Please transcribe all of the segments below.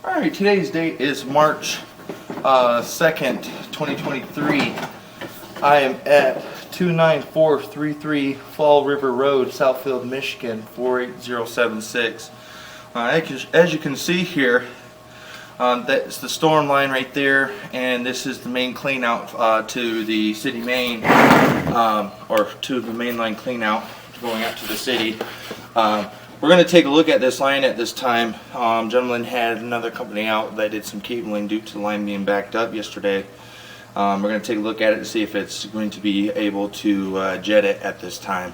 Alright, today's date is March 2nd, 2023. I am at 29433 Fall River Road, Southfield, Michigan, 48076. As you can see here, that's the storm line right there, and this is the main clean out to the city main, or to the main line clean out going out to the city. We're going to take a look at this line at this time. Gentleman had another company out that did some cabling due to the line being backed up yesterday. We're going to take a look at it to see if it's going to be able to jet it at this time.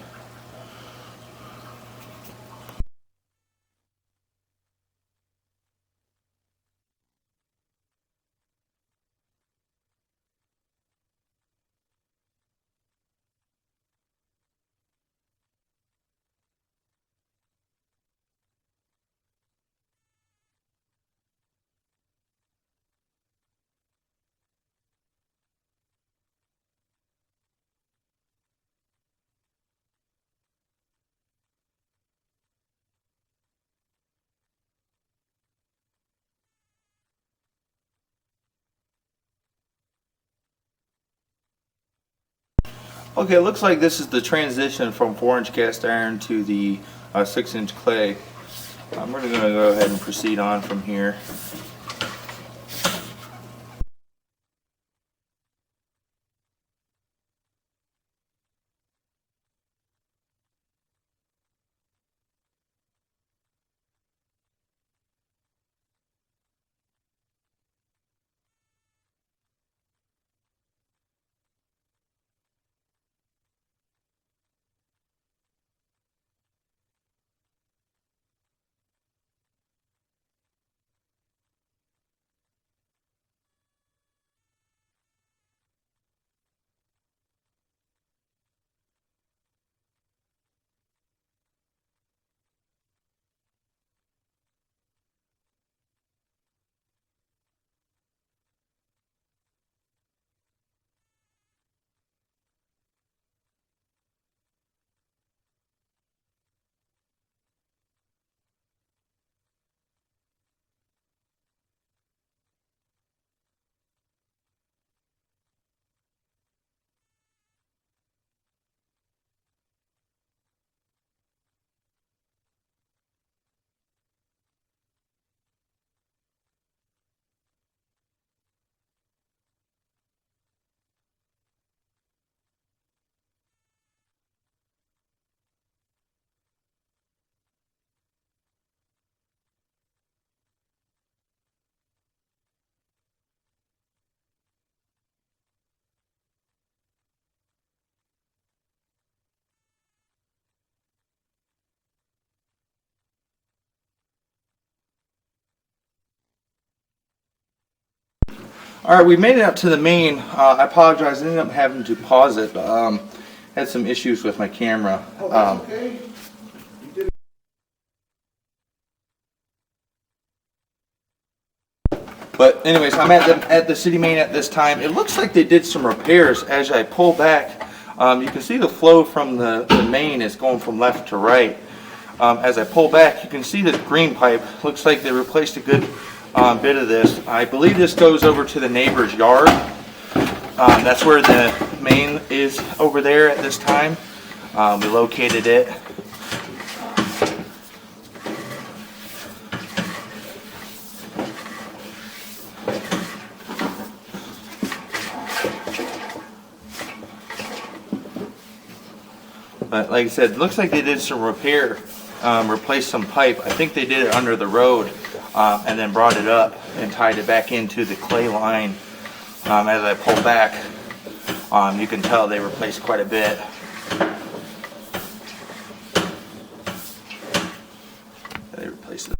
Okay, it looks like this is the transition from 4-inch cast iron to the 6-inch clay. We're going to go ahead and proceed on from here. Alright, we made it up to the main. I apologize, I ended up having to pause it. Had some issues with my camera. Okay. But anyways, I'm at the city main at this time. It looks like they did some repairs. As I pull back, you can see the flow from the main is going from left to right. As I pull back, you can see the green pipe. Looks like they replaced a good bit of this. I believe this goes over to the neighbor's yard. That's where the main is over there at this time. We located it. But like I said, it looks like they did some repair, replaced some pipe. I think they did it under the road, and then brought it up and tied it back into the clay line. As I pull back, you can tell they replaced quite a bit. They replaced it.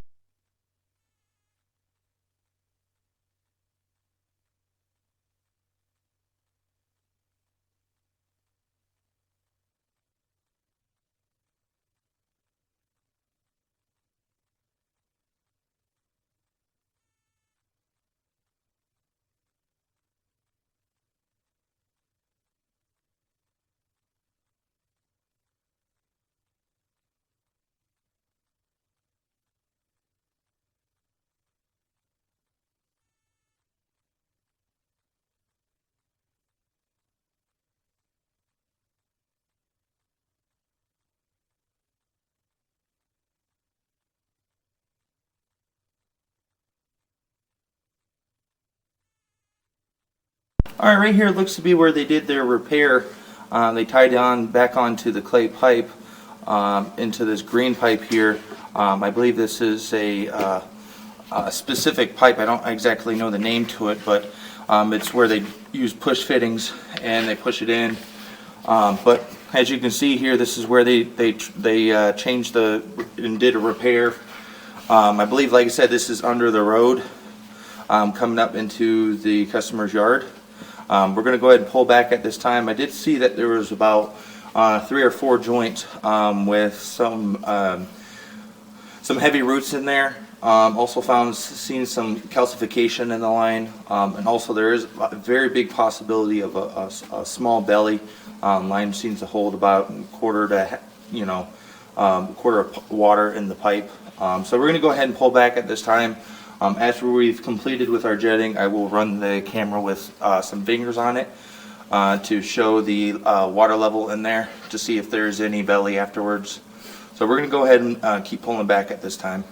All right, right here looks to be where they did their repair. They tied on back onto the clay pipe into this green pipe here. I believe this is a specific pipe. I don't exactly know the name to it, but it's where they use push fittings and they push it in. But as you can see here, this is where they changed and did a repair. I believe, like I said, this is under the road coming up into the customer's yard. We're going to go ahead and pull back at this time. I did see that there was about 3 or 4 joints with some heavy roots in there. Also seen some calcification in the line, and also there is a very big possibility of a small belly. Line seems to hold about quarter of water in the pipe. So we're going to go ahead and pull back at this time. After we've completed with our jetting, I will run the camera with some fingers on it to show the water level in there to see if there's any belly afterwards. So we're going to go ahead and keep pulling back at this time.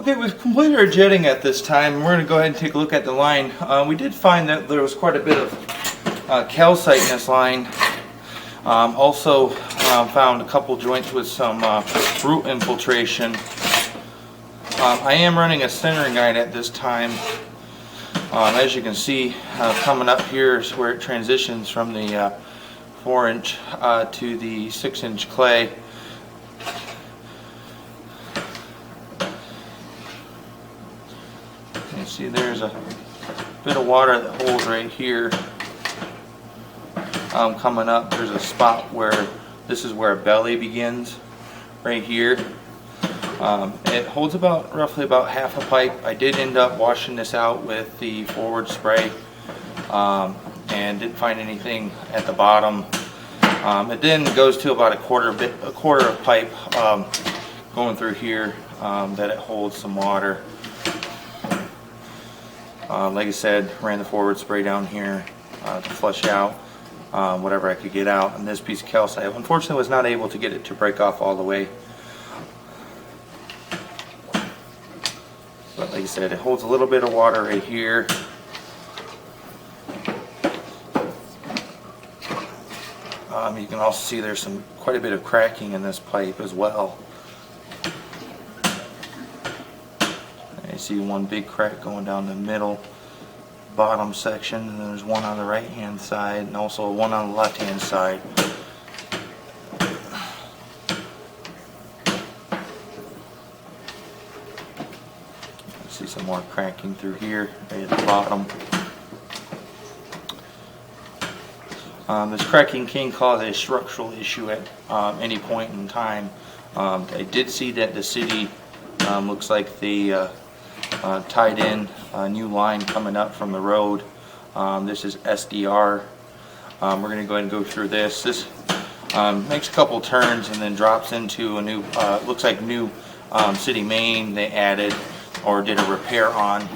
Okay, we've completed our jetting at this time. We're going to go ahead and take a look at the line. We did find that there was quite a bit of calcite in this line. Also found a couple joints with some root infiltration. I am running a centering guide at this time. As you can see, coming up here is where it transitions from the 4-inch to the 6-inch clay. You see there's a bit of water that holds right here. Coming up, there's a spot where this is where a belly begins, right here. It holds roughly about half a pipe. I did end up washing this out with the forward spray and didn't find anything at the bottom. It then goes to about a quarter of pipe going through here that it holds some water. Like I said, ran the forward spray down here to flush out whatever I could get out. And this piece of calcite, unfortunately, was not able to get it to break off all the way. But like I said, it holds a little bit of water right here. You can also see there's quite a bit of cracking in this pipe as well. You see one big crack going down the middle bottom section, and then there's one on the right hand side and also one on the left hand side. See some more cracking through here right at the bottom. This cracking can cause a structural issue at any point in time. I did see that the city looks like they tied in a new line coming up from the road. This is SDR. We're going to go ahead and go through this. This makes a couple turns and then drops into a new, looks like new city main they added or did a repair on.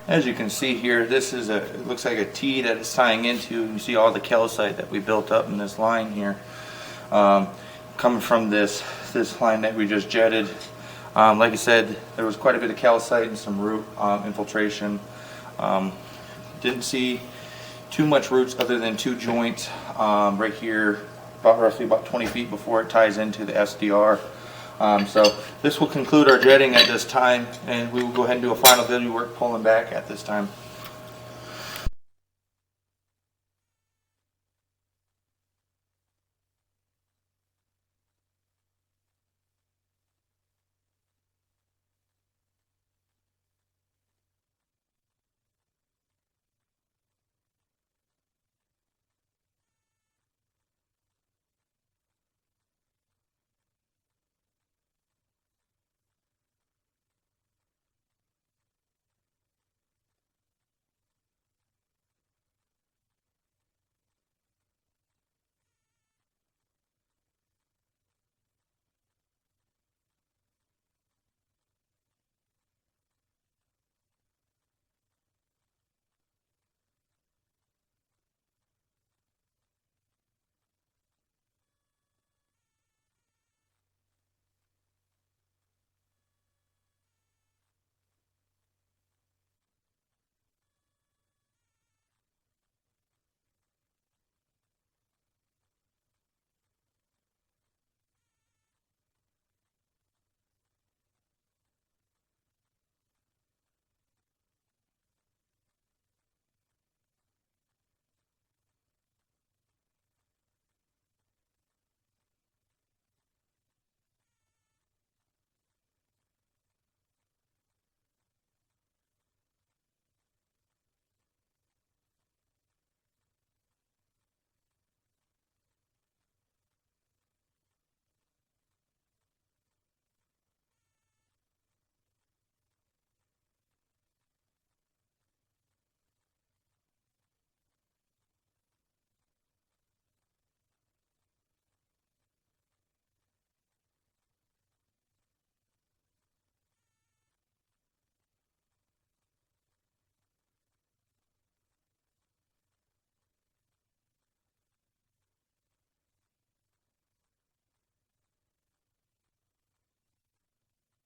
As you can see here, this is it looks like a T that it's tying into. You see all the calcite that we built up in this line here, coming from this line that we just jetted. Like I said, there was quite a bit of calcite and some root infiltration. Didn't see too much roots other than two joints right here, roughly about 20 feet before it ties into the SDR. So this will conclude our jetting at this time, and we will go ahead and do a final video work pulling back at this time.